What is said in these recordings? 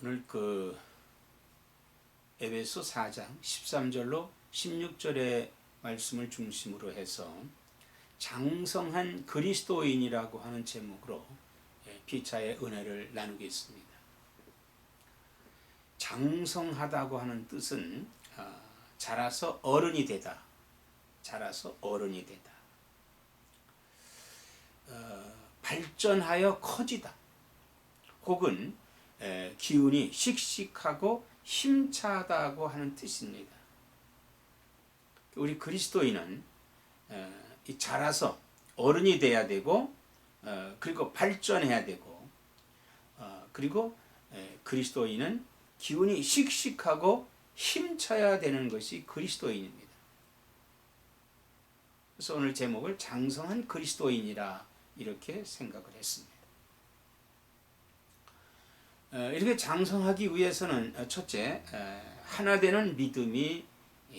오늘 에베소 4장 13절로 16절의 말씀을 중심으로 해서 장성한 그리스도인이라고 하는 제목으로 피차의 은혜를 나누겠습니다. 장성하다고 하는 뜻은 자라서 어른이 되다. 자라서 어른이 되다. 발전하여 커지다. 혹은 기운이 씩씩하고 힘차다고 하는 뜻입니다. 우리 그리스도인은 자라서 어른이 돼야 되고 그리고 발전해야 되고 그리고 그리스도인은 기운이 씩씩하고 힘차야 되는 것이 그리스도인입니다. 그래서 오늘 제목을 장성한 그리스도인이라 이렇게 생각을 했습니다. 이렇게 장성하기 위해서는 첫째, 하나 되는 믿음이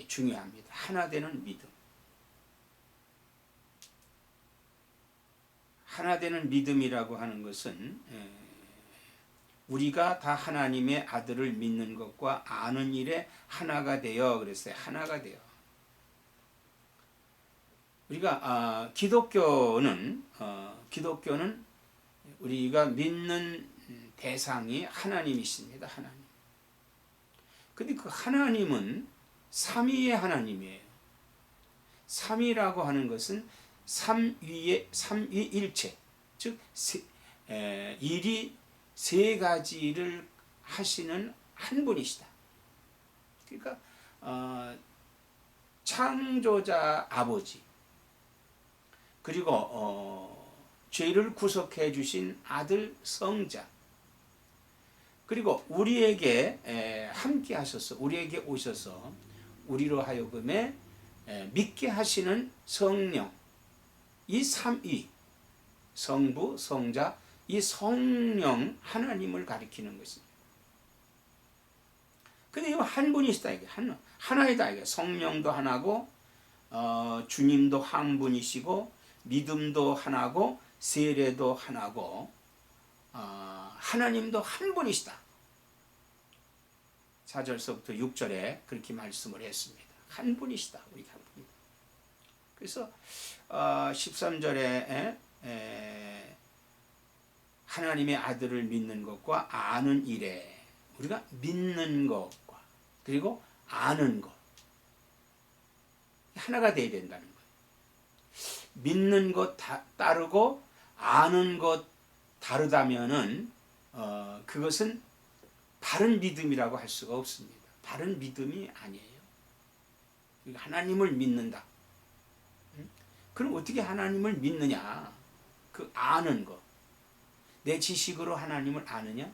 중요합니다. 하나 되는 믿음. 하나 되는 믿음이라고 하는 것은 우리가 다 하나님의 아들을 믿는 것과 아는 일에 하나가 되어 그랬어요. 하나가 되어. 우리가 기독교는 우리가 믿는 대상이 하나님이십니다. 하나님. 근데 그 하나님은 삼위의 하나님이에요. 삼위라고 하는 것은 삼위일체, 즉 일이 세 가지를 하시는 한 분이시다. 그러니까 창조자 아버지, 그리고 죄를 구속해 주신 아들 성자, 그리고 우리에게 함께 하셔서 우리에게 오셔서 우리로 하여금에 믿게 하시는 성령, 이 삼위, 성부, 성자, 이 성령 하나님을 가리키는 것입니다. 근데 이거 한 분이시다, 이게 하나이다, 이게 성령도 하나고 주님도 한 분이시고 믿음도 하나고 세례도 하나고 하나님도 한 분이시다. 4절서부터 6절에 그렇게 말씀을 했습니다. 한 분이시다. 우리가 한 분이다. 그래서 13절에 하나님의 아들을 믿는 것과 아는 일에, 우리가 믿는 것과 그리고 아는 것 하나가 되어야 된다는 거예요. 믿는 것 따르고 아는 것 다르다면은 그것은 바른 믿음이라고 할 수가 없습니다. 바른 믿음이 아니에요. 하나님을 믿는다. 그럼 어떻게 하나님을 믿느냐? 그 아는 것. 내 지식으로 하나님을 아느냐?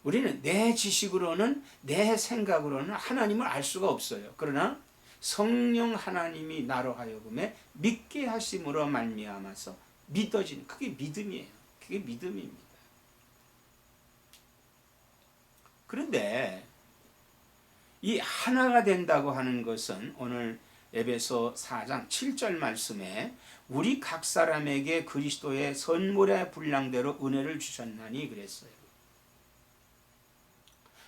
우리는 내 지식으로는, 내 생각으로는 하나님을 알 수가 없어요. 그러나 성령 하나님이 나로 하여금에 믿게 하심으로 말미암아서 믿어지는, 그게 믿음이에요. 그게 믿음입니다. 그런데 이 하나가 된다고 하는 것은 오늘 에베소 4장 7절 말씀에 우리 각 사람에게 그리스도의 선물의 분량대로 은혜를 주셨나니 그랬어요.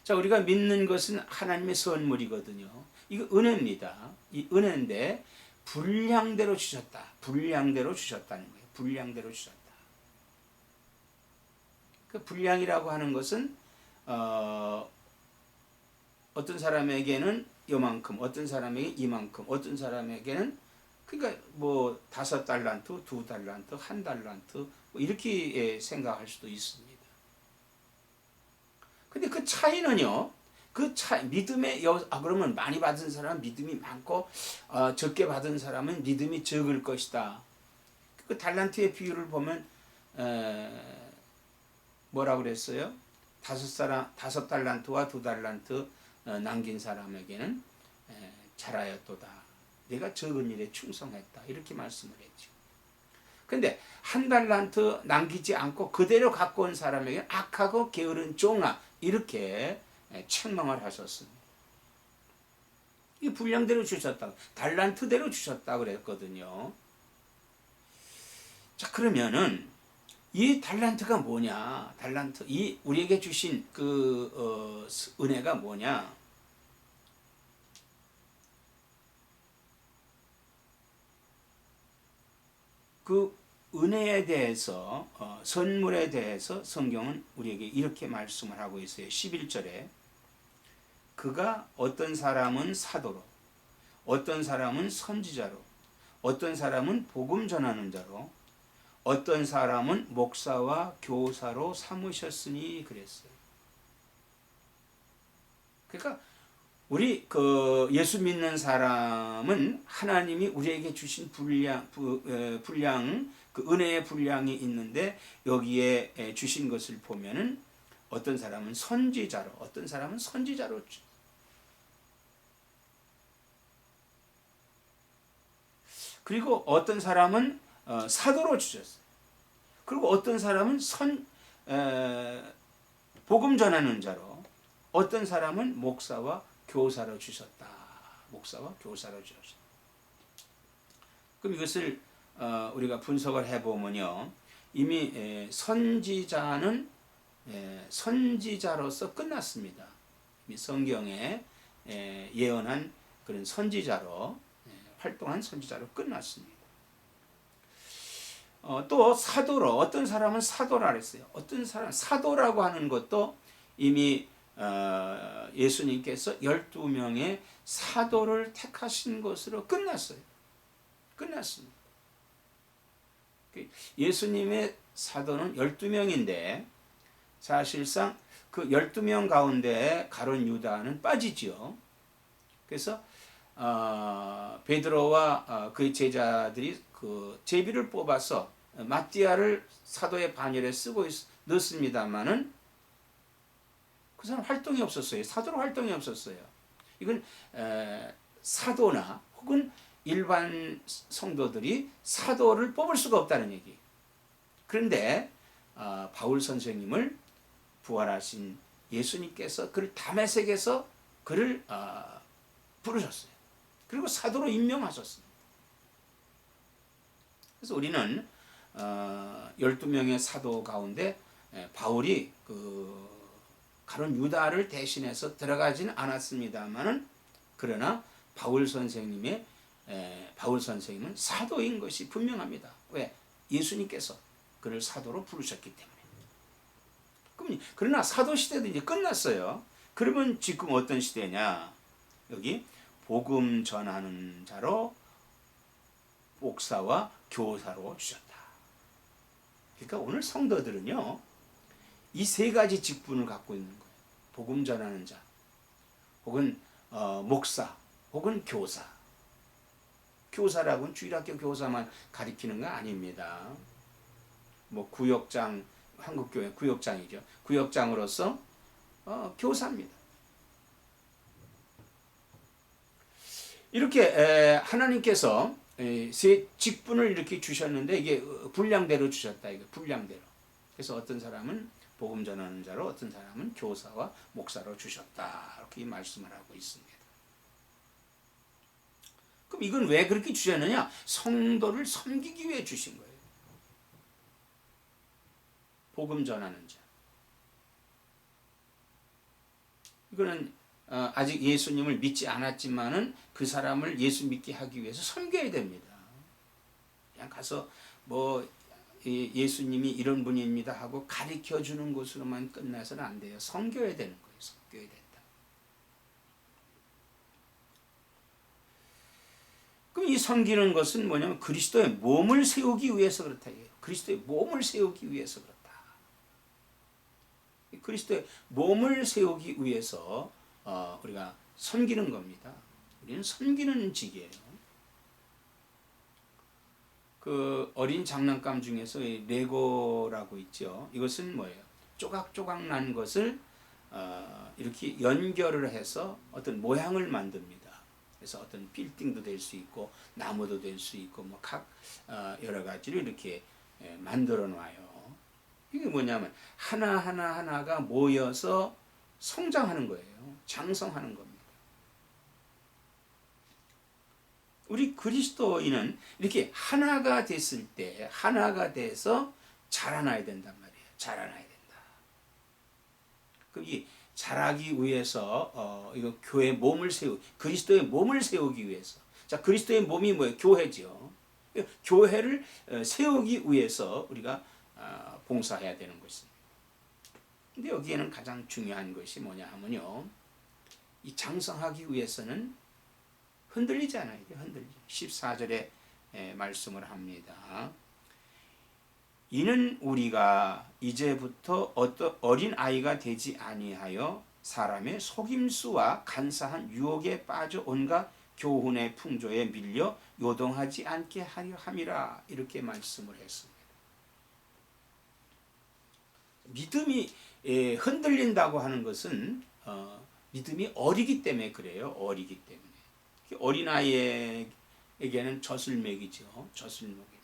자, 우리가 믿는 것은 하나님의 선물이거든요. 이거 은혜입니다. 이 은혜인데 분량대로 주셨다. 분량대로 주셨다는 거예요. 분량대로 주셨다. 그 분량이라고 하는 것은 어떤 사람에게는 요만큼, 어떤 사람에게 이만큼, 어떤 사람에게는 그러니까 뭐 5달란트, 2달란트, 1달란트 뭐 이렇게 생각할 수도 있습니다. 근데 그 차이는요. 그 믿음의 그러면 많이 받은 사람은 믿음이 많고 적게 받은 사람은 믿음이 적을 것이다. 그 달란트의 비율을 보면 뭐라고 그랬어요? 5달란트와 2달란트 남긴 사람에게는 잘하였도다. 내가 적은 일에 충성했다. 이렇게 말씀을 했죠. 근데 1달란트 남기지 않고 그대로 갖고 온 사람에게는 악하고 게으른 종아 이렇게 책망을 하셨습니다. 이 분량대로 주셨다. 달란트대로 주셨다 그랬거든요. 자, 그러면은 이 달란트가 뭐냐? 달란트, 이 우리에게 주신 그 은혜가 뭐냐? 그 은혜에 대해서 선물에 대해서 성경은 우리에게 이렇게 말씀을 하고 있어요. 11절에 그가 어떤 사람은 사도로, 어떤 사람은 선지자로, 어떤 사람은 복음 전하는 자로, 어떤 사람은 목사와 교사로 삼으셨으니 그랬어요. 그러니까 우리 그 예수 믿는 사람은 하나님이 우리에게 주신 분량 그 은혜의 분량이 있는데 여기에 주신 것을 보면은 어떤 사람은 선지자로, 어떤 사람은 선지자로, 그리고 어떤 사람은 사도로 주셨어요. 그리고 어떤 사람은 복음 전하는 자로, 어떤 사람은 목사와 교사로 주셨다. 목사와 교사로 주셨다. 그럼 이것을 우리가 분석을 해보면요, 이미 선지자는 선지자로서 끝났습니다. 이미 성경에 예언한 그런 선지자로 활동한 선지자로 끝났습니다. 또 사도로, 어떤 사람은 사도라 그랬어요. 어떤 사람 사도라고 하는 것도 이미 예수님께서 12명의 사도를 택하신 것으로 끝났어요. 끝났습니다. 예수님의 사도는 12명인데 사실상 그 12명 가운데 가룟 유다는 빠지죠. 그래서 베드로와 그의 제자들이 그 제비를 뽑아서 마띠아를 사도의 반열에 넣습니다마는 그 사람 활동이 없었어요. 사도로 활동이 없었어요. 이건 사도나 혹은 일반 성도들이 사도를 뽑을 수가 없다는 얘기. 그런데 바울 선생님을 부활하신 예수님께서 그를 다메섹에서 그를 부르셨어요. 그리고 사도로 임명하셨습니다. 그래서 우리는 12명의 사도 가운데 바울이 그 가룟 유다를 대신해서 들어가지는 않았습니다만은 그러나 바울 선생님은 사도인 것이 분명합니다. 왜? 예수님께서 그를 사도로 부르셨기 때문에. 그러나 사도 시대도 이제 끝났어요. 그러면 지금 어떤 시대냐? 여기 복음 전하는 자로, 목사와 교사로 주셨다. 그러니까 오늘 성도들은요, 이 세 가지 직분을 갖고 있는 거예요. 복음 전하는 자, 혹은 목사, 혹은 교사. 교사라고는 주일학교 교사만 가리키는 거 아닙니다. 뭐 구역장, 한국교회 구역장이죠. 구역장으로서 교사입니다. 이렇게 하나님께서 세 직분을 이렇게 주셨는데 이게 분량대로 주셨다. 이게 분량대로. 그래서 어떤 사람은 복음 전하는 자로, 어떤 사람은 교사와 목사로 주셨다. 이렇게 말씀을 하고 있습니다. 그럼 이건 왜 그렇게 주셨느냐? 성도를 섬기기 위해 주신 거예요. 복음 전하는 자. 이거는 아직 예수님을 믿지 않았지만은 그 사람을 예수 믿게 하기 위해서 섬겨야 됩니다. 그냥 가서 뭐 예수님이 이런 분입니다 하고 가르쳐 주는 것으로만 끝나서는 안 돼요. 섬겨야 되는 거예요. 섬겨야 된다. 그럼 이 섬기는 것은 뭐냐면 그리스도의 몸을 세우기 위해서 그렇다. 그리스도의 몸을 세우기 위해서 그렇다. 그리스도의 몸을 세우기 위해서 우리가 섬기는 겁니다. 우리는 섬기는 직이에요. 그 어린 장난감 중에서 레고라고 있죠. 이것은 뭐예요? 조각조각 난 것을 이렇게 연결을 해서 어떤 모양을 만듭니다. 그래서 어떤 빌딩도 될 수 있고 나무도 될 수 있고 뭐 각 여러 가지를 이렇게 만들어 놔요. 이게 뭐냐면 하나가 모여서 성장하는 거예요. 장성하는 겁니다. 우리 그리스도인은 이렇게 하나가 됐을 때, 하나가 돼서 자라나야 된단 말이에요. 자라나야 된다. 그럼 이 자라기 위해서 이거 교회 몸을 그리스도의 몸을 세우기 위해서. 자, 그리스도의 몸이 뭐예요? 교회죠. 교회를 세우기 위해서 우리가 봉사해야 되는 것입니다. 근데 여기에는 가장 중요한 것이 뭐냐 하면요, 이 장성하기 위해서는 흔들리지 않아야 돼요. 흔들리지. 14절에 말씀을 합니다. 이는 우리가 이제부터 어린 아이가 되지 아니하여 사람의 속임수와 간사한 유혹에 빠져 온갖 교훈의 풍조에 밀려 요동하지 않게 하려 함이라, 이렇게 말씀을 했습니다. 믿음이 흔들린다고 하는 것은 믿음이 어리기 때문에 그래요. 어리기 때문에. 어린아이에게는 젖을 먹이죠. 젖을 먹입니다.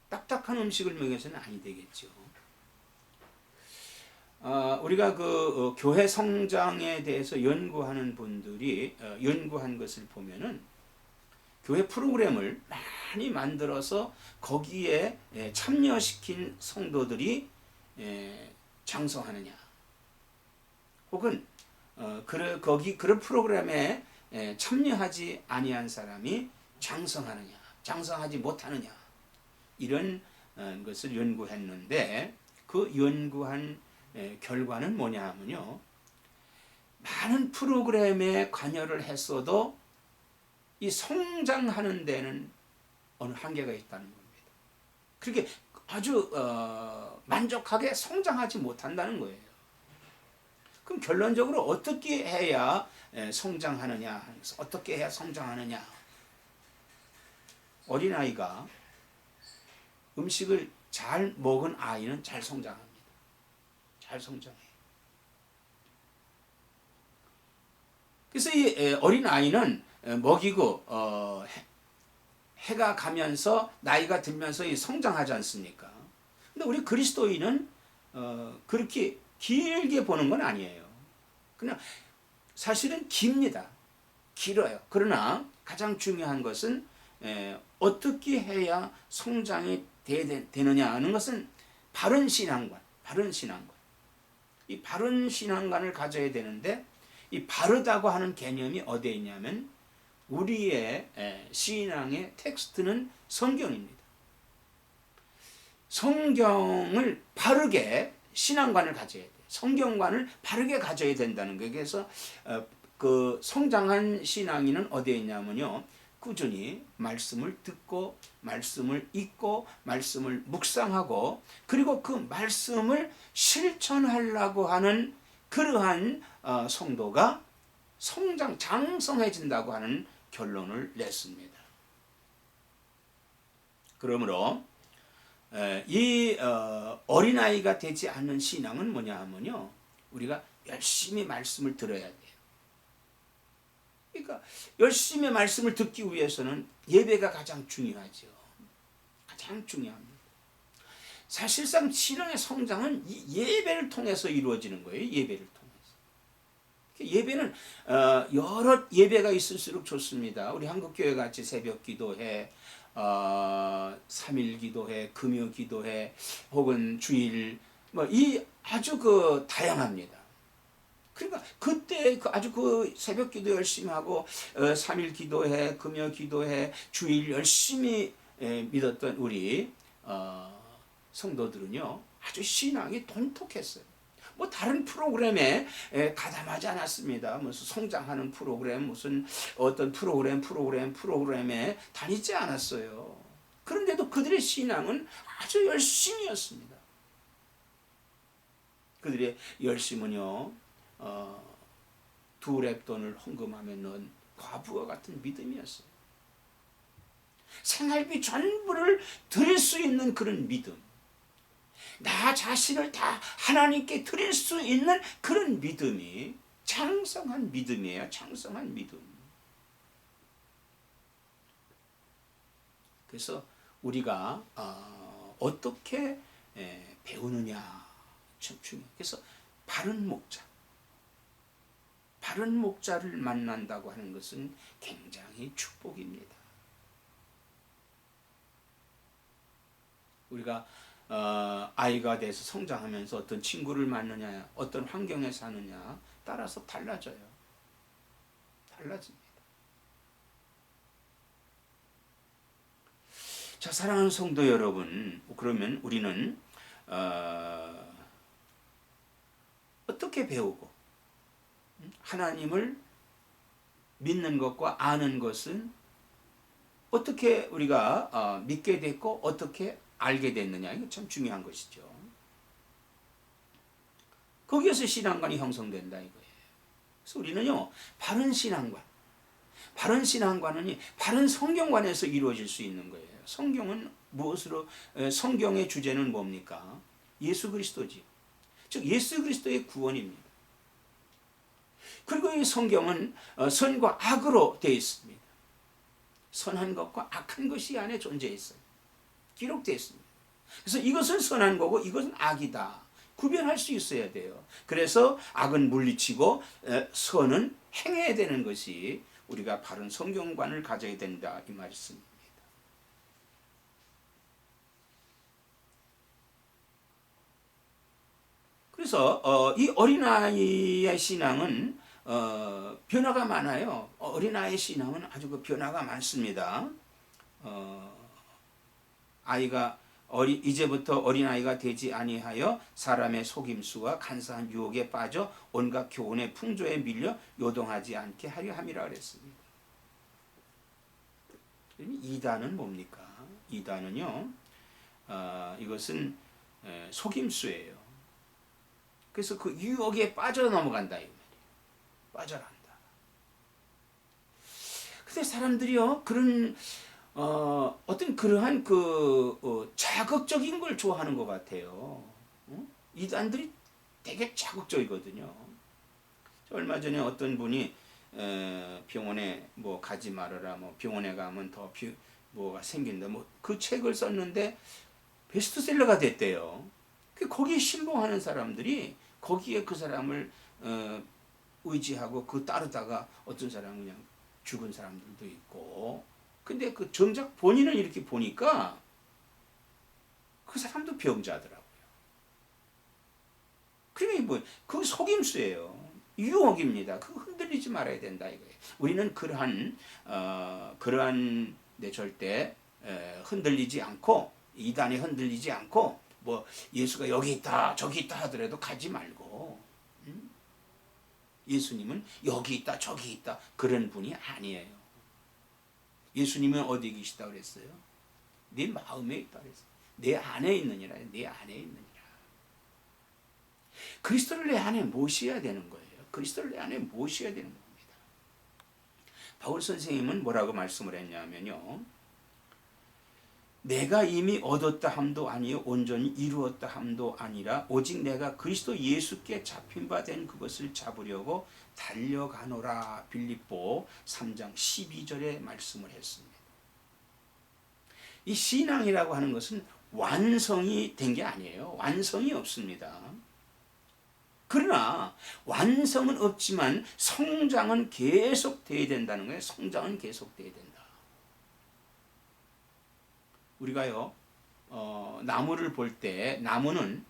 딱딱한 음식을 먹여서는 아니 되겠죠. 우리가 교회 성장에 대해서 연구하는 분들이 연구한 것을 보면은 교회 프로그램을 많이 만들어서 거기에 참여시킨 성도들이 장성하느냐, 혹은 그런 프로그램에 참여하지 아니한 사람이 장성하느냐, 장성하지 못하느냐, 이런 것을 연구했는데, 그 연구한 결과는 뭐냐 하면요, 많은 프로그램에 관여를 했어도 이 성장하는 데는 어느 한계가 있다는 겁니다. 그렇게 아주 만족하게 성장하지 못한다는 거예요. 그럼 결론적으로 어떻게 해야 성장하느냐, 어떻게 해야 성장하느냐? 어린아이가 음식을 잘 먹은 아이는 잘 성장합니다. 잘 성장해요. 그래서 이 어린아이는 먹이고 해가 가면서 나이가 들면서 성장하지 않습니까? 근데 우리 그리스도인은 그렇게 길게 보는 건 아니에요. 그냥 사실은 깁니다. 길어요. 그러나 가장 중요한 것은 어떻게 해야 성장이 되느냐 하는 것은 바른 신앙관, 바른 신앙관. 이 바른 신앙관을 가져야 되는데, 이 바르다고 하는 개념이 어디에 있냐면 우리의 신앙의 텍스트는 성경입니다. 성경을 바르게 신앙관을 가져야 돼요. 성경관을 바르게 가져야 된다는 거예요. 그래서 그 성장한 신앙인은 어디에 있냐면요, 꾸준히 말씀을 듣고 말씀을 읽고 말씀을 묵상하고, 그리고 그 말씀을 실천하려고 하는 그러한 성도가 장성해진다고 하는 결론을 냈습니다. 그러므로 이 어린아이가 되지 않는 신앙은 뭐냐 하면요, 우리가 열심히 말씀을 들어야 돼요. 그러니까 열심히 말씀을 듣기 위해서는 예배가 가장 중요하죠. 가장 중요합니다. 사실상 신앙의 성장은 이 예배를 통해서 이루어지는 거예요. 예배를 통해서. 예배는 여러 예배가 있을수록 좋습니다. 우리 한국교회 같이 새벽 기도회, 3일 기도회, 금요 기도회, 혹은 주일, 이 아주 다양합니다. 그러니까 그때 아주 새벽 기도 열심히 하고 3일 기도회, 금요 기도회, 주일 열심히 믿었던 우리 성도들은요, 아주 신앙이 돈독했어요. 다른 프로그램에 가담하지 않았습니다. 무슨 성장하는 프로그램, 무슨 어떤 프로그램에 다니지 않았어요. 그런데도 그들의 신앙은 아주 열심이었습니다. 그들의 열심은요, 두 랩돈을 헌금하며 넣은 과부와 같은 믿음이었어요. 생활비 전부를 드릴 수 있는 그런 믿음, 나 자신을 다 하나님께 드릴 수 있는 그런 믿음이 장성한 믿음이에요. 장성한 믿음. 그래서 우리가 어떻게 배우느냐 참 중요해요. 그래서 바른 목자를 만난다고 하는 것은 굉장히 축복입니다. 우리가 아이가 돼서 성장하면서 어떤 친구를 만느냐, 어떤 환경에 사느냐 따라서 달라져요. 달라집니다. 자, 사랑하는 성도 여러분, 그러면 우리는 어떻게 배우고 하나님을 믿는 것과 아는 것은 어떻게 우리가 믿게 됐고 어떻게 알게 됐느냐, 이거 참 중요한 것이죠. 거기에서 신앙관이 형성된다 이거예요. 그래서 우리는요, 바른 신앙관은 바른 성경관에서 이루어질 수 있는 거예요. 성경은 무엇으로, 성경의 주제는 뭡니까? 예수 그리스도지. 즉 예수 그리스도의 구원입니다. 그리고 이 성경은 선과 악으로 되어 있습니다. 선한 것과 악한 것이 안에 존재했어요. 기록되어 있습니다. 그래서 이것은 선한 거고 이것은 악이다. 구별할 수 있어야 돼요. 그래서 악은 물리치고 선은 행해야 되는 것이 우리가 바른 성경관을 가져야 된다 이 말씀입니다. 그래서 이 어린아이의 신앙은 변화가 많아요. 어린아이의 신앙은 아주 그 변화가 많습니다. 아이가 이제부터 어린아이가 되지 아니하여 사람의 속임수와 간사한 유혹에 빠져 온갖 교훈의 풍조에 밀려 요동하지 않게 하려 함이라 그랬습니다. 이단은 뭡니까? 이단은요, 이것은 속임수예요. 그래서 그 유혹에 빠져 넘어간다 이 말이에요. 빠져간다. 근데 사람들이요, 그런 어떤 그러한 자극적인 걸 좋아하는 것 같아요. 이단들이 되게 자극적이거든요. 얼마 전에 어떤 분이 병원에 뭐 가지 말아라, 뭐 병원에 가면 더 뭐가 생긴다, 뭐 그 책을 썼는데 베스트셀러가 됐대요. 거기에 신봉하는 사람들이 거기에 그 사람을 의지하고 그 따르다가 어떤 사람은 그냥 죽은 사람들도 있고. 근데 그 정작 본인을 이렇게 보니까 그 사람도 병자더라고요. 그게 뭐, 그 속임수예요. 유혹입니다. 그거 흔들리지 말아야 된다 이거예요. 우리는 그러한 절대 흔들리지 않고, 이단에 흔들리지 않고, 뭐 예수가 여기 있다 저기 있다 하더라도 가지 말고, 예수님은 여기 있다 저기 있다 그런 분이 아니에요. 예수님은 어디 계시다 그랬어요? 네 마음에 있다 그랬어요. 내 안에 있느니라. 내 안에 있느니라. 그리스도를 내 안에 모셔야 되는 거예요. 그리스도를 내 안에 모셔야 되는 겁니다. 바울 선생님은 뭐라고 말씀을 했냐면요, 내가 이미 얻었다 함도 아니요 온전히 이루었다 함도 아니라 오직 내가 그리스도 예수께 잡힌 바 된 그것을 잡으려고 달려가노라. 빌립보 3장 12절에 말씀을 했습니다. 이 신앙이라고 하는 것은 완성이 된 게 아니에요. 완성이 없습니다. 그러나 완성은 없지만 성장은 계속 돼야 된다는 거예요. 성장은 계속 돼야 된다. 우리가요, 나무를 볼 때 나무는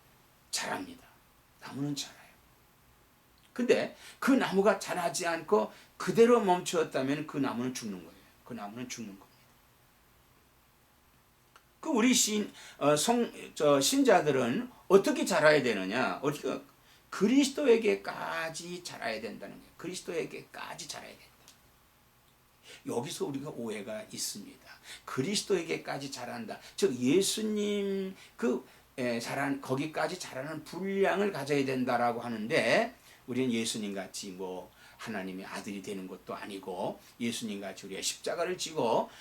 자랍니다. 나무는 자라요. 근데 그 나무가 자라지 않고 그대로 멈추었다면 그 나무는 죽는 거예요. 그 나무는 죽는 겁니다. 그 우리 신자들은 어떻게 자라야 되느냐? 어떻게 그리스도에게까지 자라야 된다는 거예요. 그리스도에게까지 자라야 된다. 여기서 우리가 오해가 있습니다. 그리스도에게까지 자란다. 즉 예수님 거기까지 자라는 분량을 가져야 된다라고 하는데, 우리는 예수님 같이 뭐 하나님의 아들이 되는 것도 아니고, 예수님 같이 우리가 십자가를 지고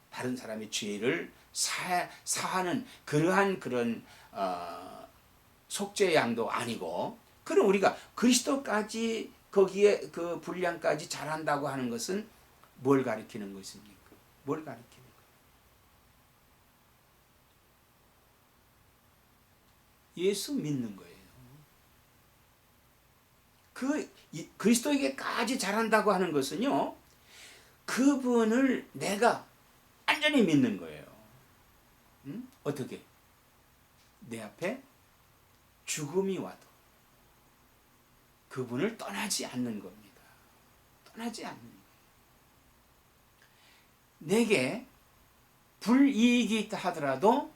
다른 사람의 죄를 사하는 그런 속죄 양도 아니고, 그럼 우리가 그리스도까지 거기에 그 분량까지 자란다고 하는 것은 뭘 가리키는 것입니까? 뭘 가리키는 거예요? 예수 믿는 거예요. 그리스도에게까지 자란다고 하는 것은요, 그분을 내가 완전히 믿는 거예요. 어떻게? 내 앞에 죽음이 와도 그분을 떠나지 않는 겁니다. 떠나지 않는 거예요. 내게 불이익이 있다 하더라도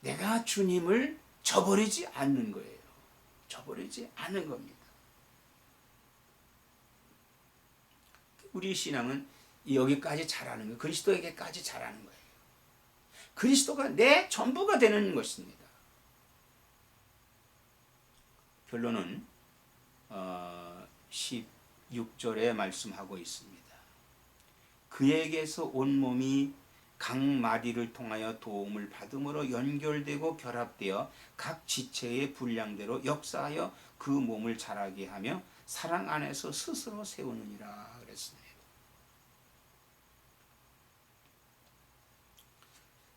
내가 주님을 저버리지 않는 거예요. 저버리지 않는 겁니다. 우리 신앙은 여기까지 자라는 거예요. 그리스도에게까지 자라는 거예요. 그리스도가 내 전부가 되는 것입니다. 결론은 16절에 말씀하고 있습니다. 그에게서 온몸이 각 마디를 통하여 도움을 받음으로 연결되고 결합되어 각 지체의 분량대로 역사하여 그 몸을 자라게 하며 사랑 안에서 스스로 세우느니라 그랬습니다.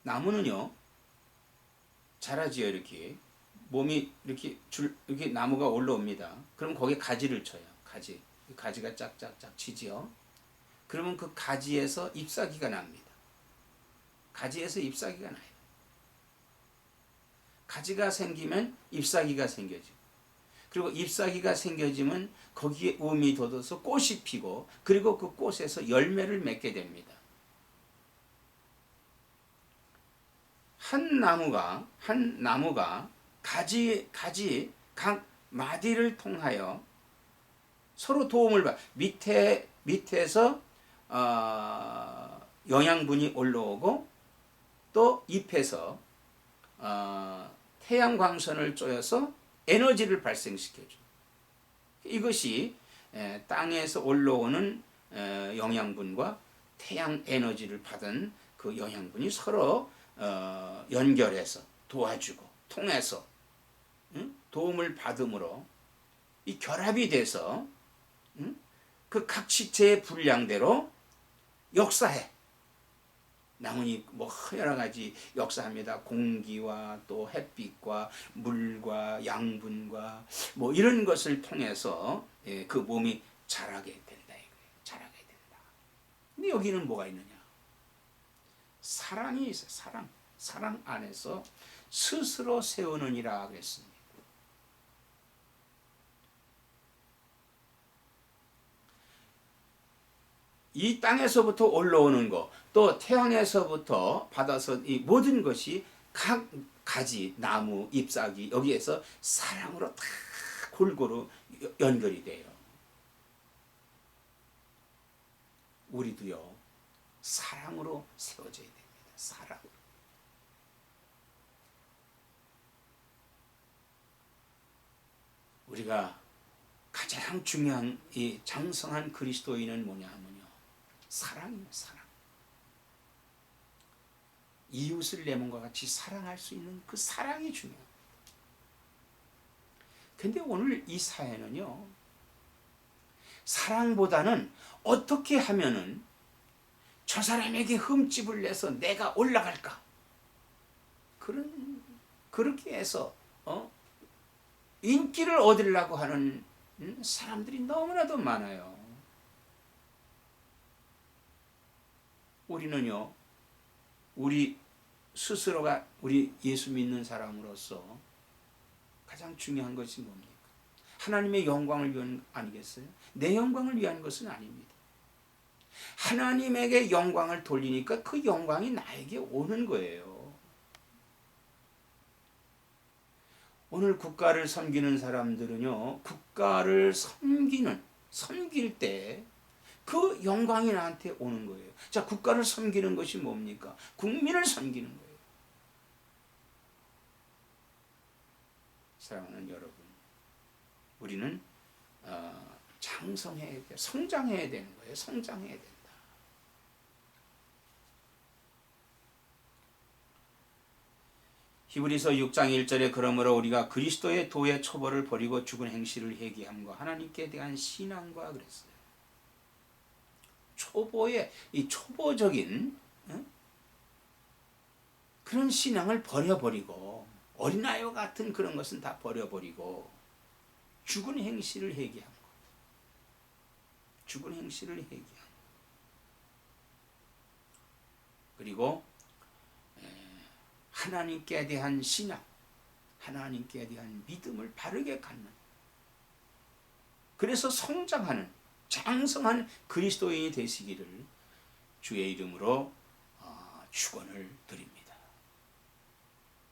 나무는요 자라지요. 이렇게 몸이 이렇게 나무가 올라옵니다. 그럼 거기에 가지를 쳐요. 가지가 짝짝짝 치지요. 그러면 그 가지에서 잎사귀가 납니다. 가지에서 잎사귀가 나요. 가지가 생기면 잎사귀가 생겨지고, 그리고 잎사귀가 생겨지면 거기에 음이 돋아서 꽃이 피고, 그리고 그 꽃에서 열매를 맺게 됩니다. 한 나무가 가지 각 마디를 통하여 서로 도움을 받. 밑에서 영양분이 올라오고, 또 잎에서 태양 광선을 쬐어서 에너지를 발생시켜줘. 이것이 땅에서 올라오는 영양분과 태양 에너지를 받은 그 영양분이 서로 연결해서 도와주고 통해서 도움을 받음으로 이 결합이 돼서 그 각 지체의 분량대로 역사해. 나무니 뭐 여러 가지 역사합니다. 공기와 또 햇빛과 물과 양분과 뭐 이런 것을 통해서 그 몸이 자라게 된다 이거예요. 자라게 된다. 근데 여기는 뭐가 있느냐? 사랑이 있어요. 사랑 안에서 스스로 세우느니라 그랬습니다. 이 땅에서부터 올라오는 것, 또 태양에서부터 받아서 이 모든 것이 각 가지, 나무, 잎사귀 여기에서 사랑으로 다 골고루 연결이 돼요. 우리도요 사랑으로 세워져야 됩니다. 사랑으로. 우리가 가장 중요한 이 장성한 그리스도인은 뭐냐 하면요, 사랑입니다. 사랑. 이웃을 내 몸과 같이 사랑할 수 있는 그 사랑이 중요합니다. 근데 오늘 이 사회는요, 사랑보다는 어떻게 하면은 저 사람에게 흠집을 내서 내가 올라갈까? 그렇게 해서 인기를 얻으려고 하는 사람들이 너무나도 많아요. 우리는요, 우리 스스로가 우리 예수 믿는 사람으로서 가장 중요한 것이 뭡니까? 하나님의 영광을 위한 아니겠어요? 내 영광을 위한 것은 아닙니다. 하나님에게 영광을 돌리니까 그 영광이 나에게 오는 거예요. 오늘 국가를 섬기는 사람들은요, 국가를 섬길 때 그 영광이 나한테 오는 거예요. 자, 국가를 섬기는 것이 뭡니까? 국민을 섬기는 거예요. 사랑하는 여러분, 우리는 장성해야 돼요. 성장해야 되는 거예요. 성장해야 된다. 히브리서 6장 1절에 그러므로 우리가 그리스도의 도의 초벌을 버리고 죽은 행실을 회개함과 하나님께 대한 신앙과 그랬어요. 이 초보적인 그런 신앙을 버려버리고, 어린아이와 같은 그런 것은 다 버려버리고 죽은 행실을 회개한 것. 죽은 행실을 회개한 것. 그리고 하나님께 대한 신앙, 하나님께 대한 믿음을 바르게 갖는, 그래서 성장하는 장성한 그리스도인이 되시기를 주의 이름으로 축원을 드립니다.